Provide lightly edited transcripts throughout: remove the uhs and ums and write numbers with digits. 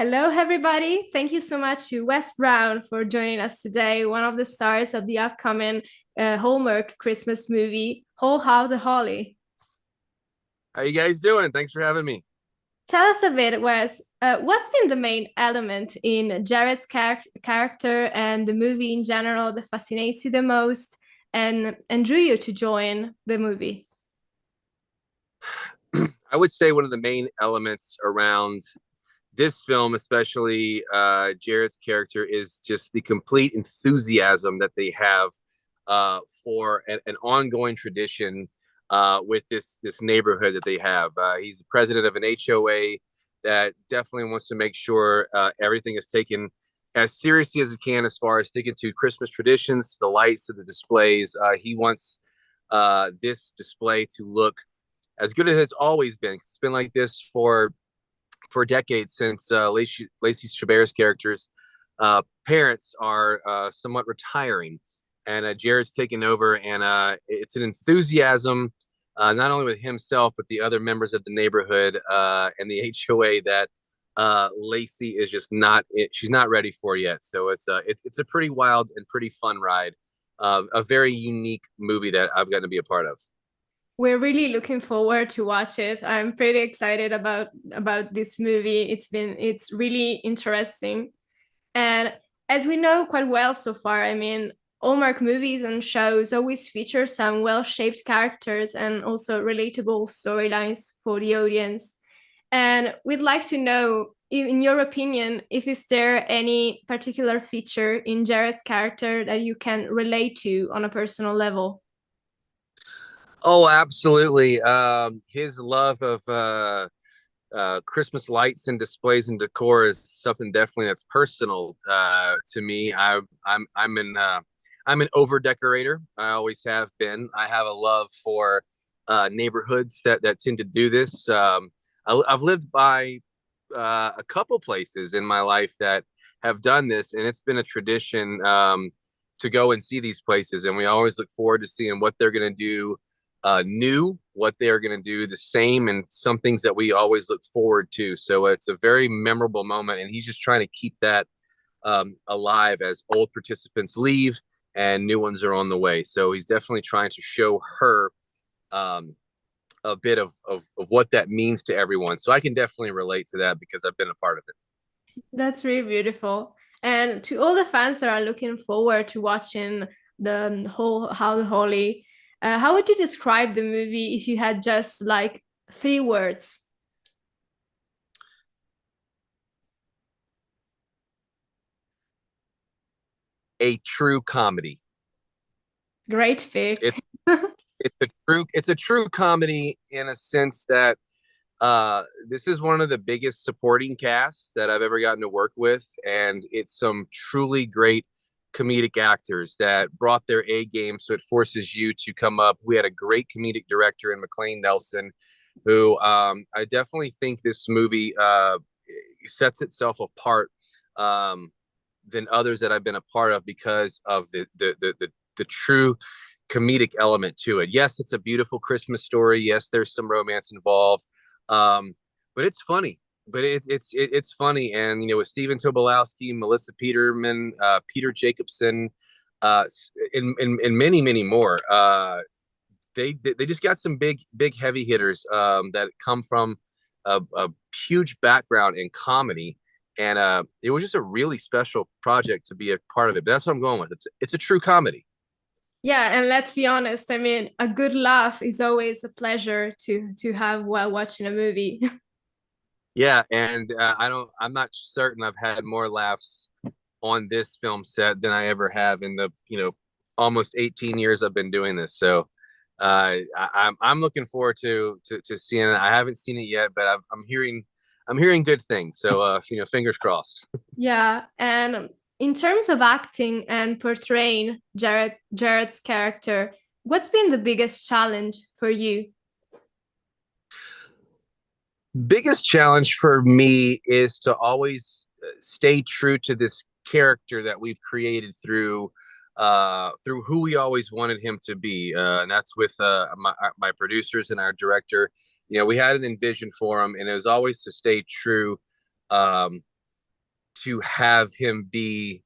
Hello, everybody. Thank you so much to Wes Brown for joining us today, one of the stars of the upcoming Hallmark Christmas movie, Whole How the Holly. How you guys doing? Thanks for having me. Tell us a bit, Wes, what's been the main element in Jared's character and the movie in general that fascinates you the most and drew you to join the movie? I would say one of the main elements around this film, especially Jared's character, is just the complete enthusiasm that they have for an ongoing tradition with this neighborhood that they have. He's the president of an HOA that definitely wants to make sure everything is taken as seriously as it can as far as sticking to Christmas traditions, the lights, the displays. He wants this display to look as good as it's always been. It's been like this for decades since Lacey Chabert's character's parents are somewhat retiring, and Jared's taken over, and it's an enthusiasm not only with himself but the other members of the neighborhood and the HOA that Lacey is just not she's not ready for yet. So it's a pretty wild and pretty fun ride. A very unique movie that I've gotten to be a part of. We're really looking forward to watch it. I'm pretty excited about this movie. It's really interesting. And as we know quite well so far, I mean, Hallmark movies and shows always feature some well-shaped characters and also relatable storylines for the audience. And we'd like to know, in your opinion, if is there any particular feature in Jared's character that you can relate to on a personal level? Oh, absolutely. His love of Christmas lights and displays and decor is something definitely that's personal to me. I'm an over decorator. I always have been. I have a love for neighborhoods that tend to do this. I've lived by a couple places in my life that have done this, and it's been a tradition to go and see these places. And we always look forward to seeing what they're going to do new, what they're going to do the same, and some things that we always look forward to. So it's a very memorable moment, and he's just trying to keep that alive as old participants leave and new ones are on the way. So he's definitely trying to show her um, a bit of what that means to everyone. So I can definitely relate to that because I've been a part of it. That's really beautiful. And to all the fans that are looking forward to watching the whole How the Holy, how would you describe the movie if you had just like three words? A true comedy. Great pick. It's it's a true comedy in a sense that this is one of the biggest supporting casts that I've ever gotten to work with, and it's some truly great comedic actors that brought their A game. So it forces you to come up. We had a great comedic director in McLean Nelson, who I definitely think this movie sets itself apart than others that I've been a part of because of the true comedic element to it. Yes, it's a beautiful Christmas story. Yes, there's some romance involved, um, but it's funny. But it's funny, and with Stephen Tobolowsky, Melissa Peterman, Peter Jacobson, uh, and many more. They just got some big heavy hitters that come from a huge background in comedy, and it was just a really special project to be a part of it. But that's what I'm going with. It's a true comedy. Yeah, and let's be honest, I mean, a good laugh is always a pleasure to have while watching a movie. Yeah, and I'm not certain I've had more laughs on this film set than I ever have in the almost 18 years I've been doing this. So I'm looking forward to seeing it. I haven't seen it yet, but I'm hearing good things. So fingers crossed. Yeah, and in terms of acting and portraying Jared's character, what's been the biggest challenge for you? Biggest challenge for me is to always stay true to this character that we've created through who we always wanted him to be, and that's with my producers and our director. We had an envision for him, and it was always to stay true, um, to have him be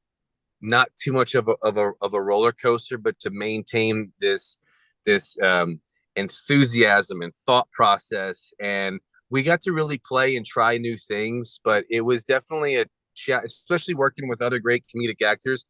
not too much of a roller coaster, but to maintain this enthusiasm and thought process. And we got to really play and try new things, but it was definitely especially working with other great comedic actors.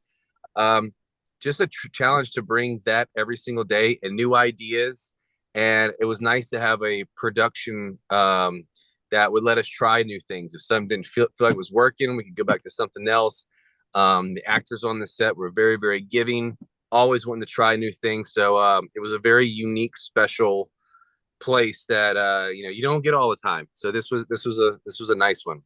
Um, just a challenge to bring that every single day and new ideas. And it was nice to have a production that would let us try new things. If something didn't feel like it was working, we could go back to something else. The actors on the set were very, very giving, always wanting to try new things. So it was a very unique, special place that you don't get all the time. So this was a nice one.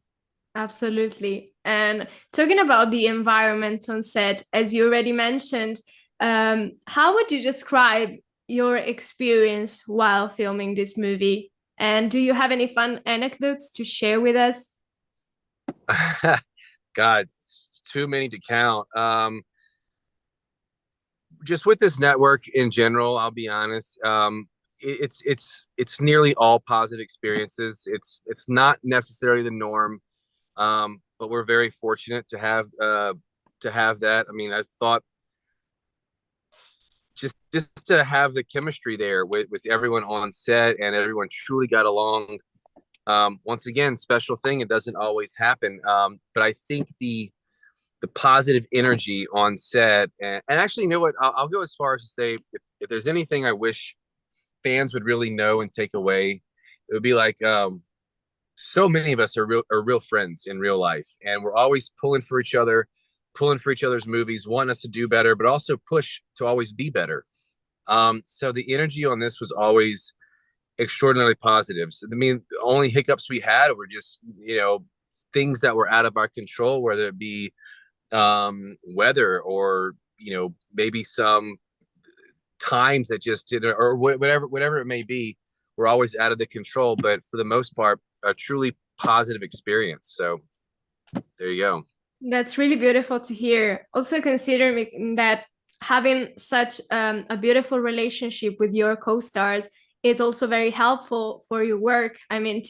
Absolutely. And talking about the environment on set, as you already mentioned, how would you describe your experience while filming this movie? And do you have any fun anecdotes to share with us? God, too many to count. Just with this network in general, I'll be honest. It's nearly all positive experiences. It's not necessarily the norm, but we're very fortunate to have that. I mean, I thought just to have the chemistry there with everyone on set and everyone truly got along. Once again, special thing. It doesn't always happen, but I think the positive energy on set. And actually, you know what? I'll go as far as to say if there's anything I wish fans would really know and take away, it would be like so many of us are real friends in real life, and we're always pulling for each other's movies, wanting us to do better, but also push to always be better. So the energy on this was always extraordinarily positive. So, I mean, the only hiccups we had were just things that were out of our control, whether it be weather or maybe some times that just didn't, or whatever it may be. We're always out of the control, but for the most part, a truly positive experience. So there you go. That's really beautiful to hear. Also, considering that having such a beautiful relationship with your co-stars is also very helpful for your work. I mean,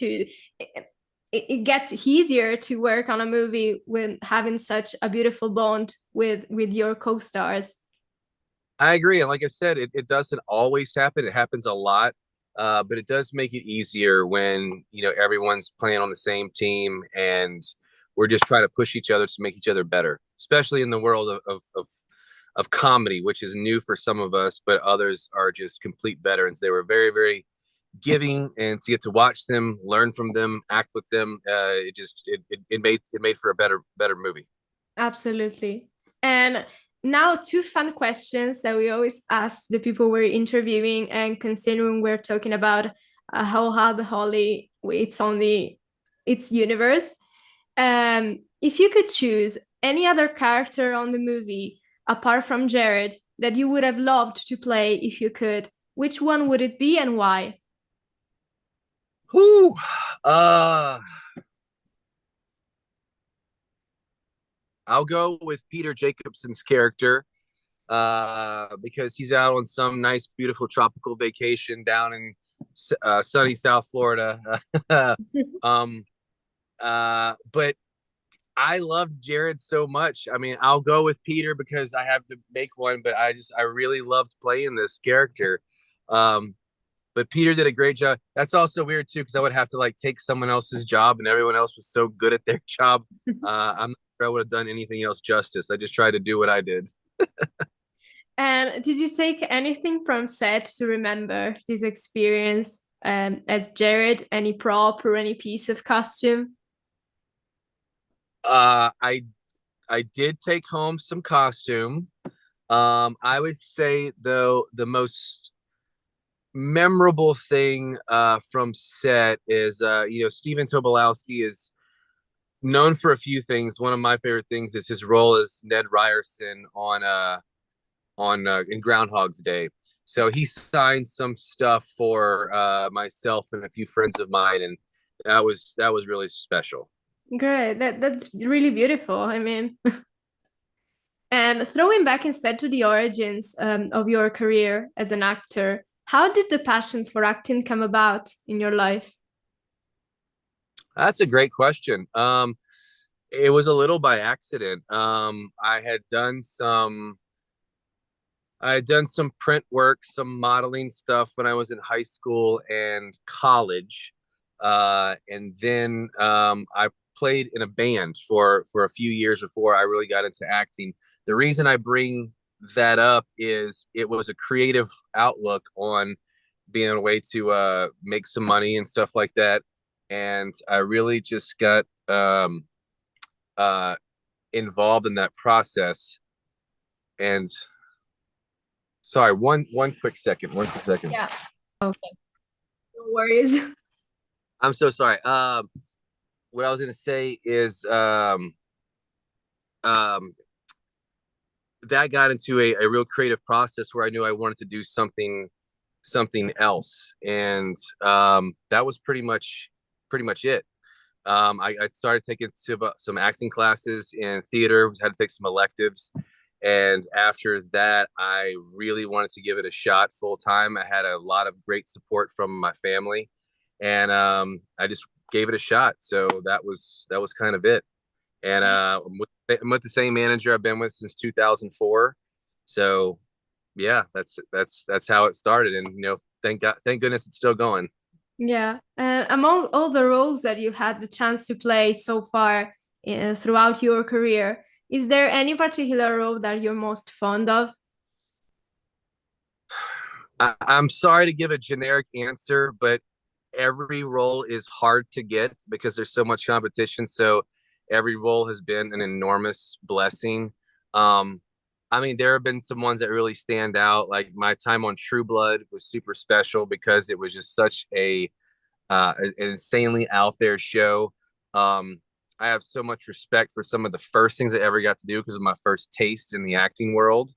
it gets easier to work on a movie with having such a beautiful bond with your co-stars. I agree. And like I said, it doesn't always happen. It happens a lot. But it does make it easier when, everyone's playing on the same team and we're just trying to push each other to make each other better, especially in the world of comedy, which is new for some of us, but others are just complete veterans. They were very, very giving, and to get to watch them, learn from them, act with them, it made for a better movie. Absolutely. And now, two fun questions that we always ask the people we're interviewing, and considering we're talking about how the Holly it's on its universe. If you could choose any other character on the movie apart from Jared that you would have loved to play if you could, which one would it be and why? Whew. Uh, I'll go with Peter Jacobson's character because he's out on some nice, beautiful tropical vacation down in sunny South Florida. um, but I loved Jared so much. I mean, I'll go with Peter because I have to make one, but I really loved playing this character. Um, but Peter did a great job. That's also weird too, because I would have to like take someone else's job, and everyone else was so good at their job. I'm not sure I would have done anything else justice. I just tried to do what I did. And did you take anything from set to remember this experience as Jared? Any prop or any piece of costume? I did take home some costume. I would say though the most memorable thing from set is Stephen Tobolowsky is known for a few things. One of my favorite things is his role as Ned Ryerson on in Groundhog's Day. So he signed some stuff for myself and a few friends of mine, and that was really special. Great. That's really beautiful. I mean, and throwing back instead to the origins of your career as an actor, how did the passion for acting come about in your life? That's a great question. It was a little by accident. I had done some print work, some modeling stuff when I was in high school and college. And then I played in a band for a few years before I really got into acting. The reason I bring that up is it was a creative outlook on being a way to make some money and stuff like that. And I really just got uh, involved in that process. And sorry, one quick second, one quick second. Yeah. Okay. No worries. I'm so sorry. What I was going to say is um, that got into a real creative process where I knew I wanted to do something else, and that was pretty much it. I started taking some acting classes in theater, had to take some electives. And after that, I really wanted to give it a shot full time. I had a lot of great support from my family, and I just gave it a shot. So that was kind of it. And I'm with the same manager I've been with since 2004. So yeah, that's how it started. And thank goodness it's still going. Yeah. And among all the roles that you've had the chance to play so far throughout your career, is there any particular role that you're most fond of? I'm sorry to give a generic answer, but every role is hard to get because there's so much competition. So every role has been an enormous blessing. Um, I mean, there have been some ones that really stand out. Like my time on True Blood was super special because it was just such an insanely out there show. Um, I have so much respect for some of the first things I ever got to do because of my first taste in the acting world.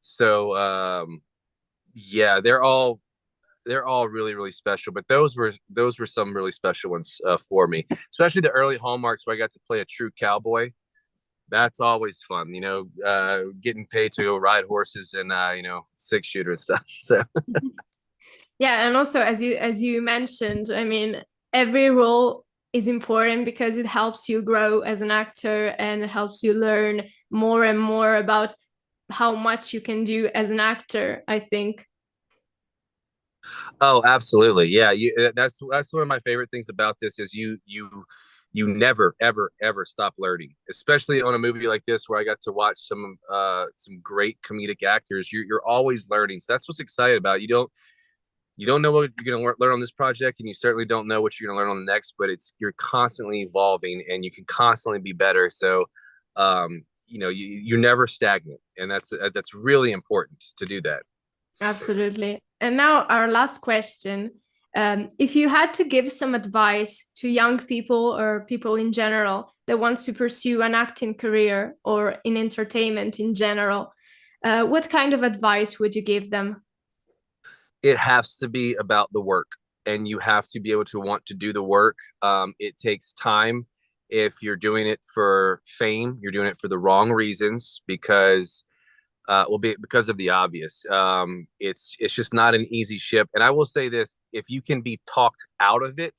So yeah, they're all really really special, but those were some really special ones for me, especially the early hallmarks where I got to play a true cowboy. That's always fun, getting paid to go ride horses and six shooter and stuff. So Yeah, and also as you mentioned, I mean, every role is important because it helps you grow as an actor and it helps you learn more and more about how much you can do as an actor, I think. oh absolutely, yeah, that's one of my favorite things about this is you never ever ever stop learning, especially on a movie like this where I got to watch some great comedic actors. You're always learning, so that's what's exciting about it. You don't know what you're going to learn on this project, and you certainly don't know what you're going to learn on the next, but you're constantly evolving and you can constantly be better. So you're never stagnant, and that's really important to do that. Absolutely. And now our last question. If you had to give some advice to young people or people in general that wants to pursue an acting career or in entertainment in general, what kind of advice would you give them? It has to be about the work, and you have to be able to want to do the work. It takes time. If you're doing it for fame, you're doing it for the wrong reasons because will be because of the obvious. It's just not an easy ship. And I will say this: if you can be talked out of it,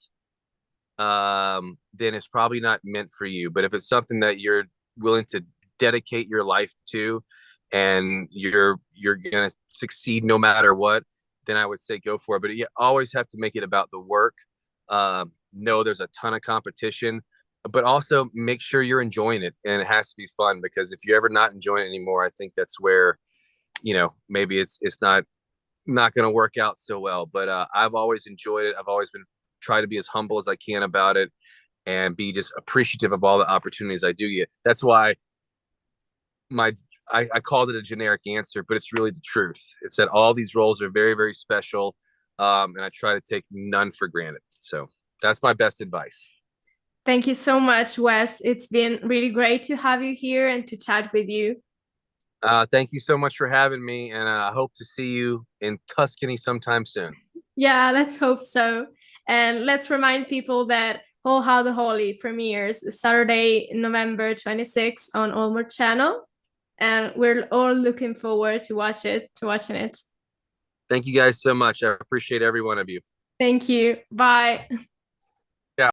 then it's probably not meant for you. But if it's something that you're willing to dedicate your life to, and you're gonna succeed no matter what, then I would say go for it. But you always have to make it about the work. No, there's a ton of competition, but also make sure you're enjoying it, and it has to be fun because if you're ever not enjoying it anymore, I think that's where maybe it's not going to work out so well. But I've always enjoyed it. I've always been try to be as humble as I can about it and be just appreciative of all the opportunities I do get. That's why my I called it a generic answer, but it's really the truth. It's that all these roles are very, very special, and I try to take none for granted. So that's my best advice. Thank you so much, Wes. It's been really great to have you here and to chat with you. Thank you so much for having me, and I hope to see you in Tuscany sometime soon. Yeah, let's hope so. And let's remind people that Whole How the Holy premieres Saturday, November 26th on Olmer Channel. And we're all looking forward to watching it. Thank you guys so much. I appreciate every one of you. Thank you. Bye.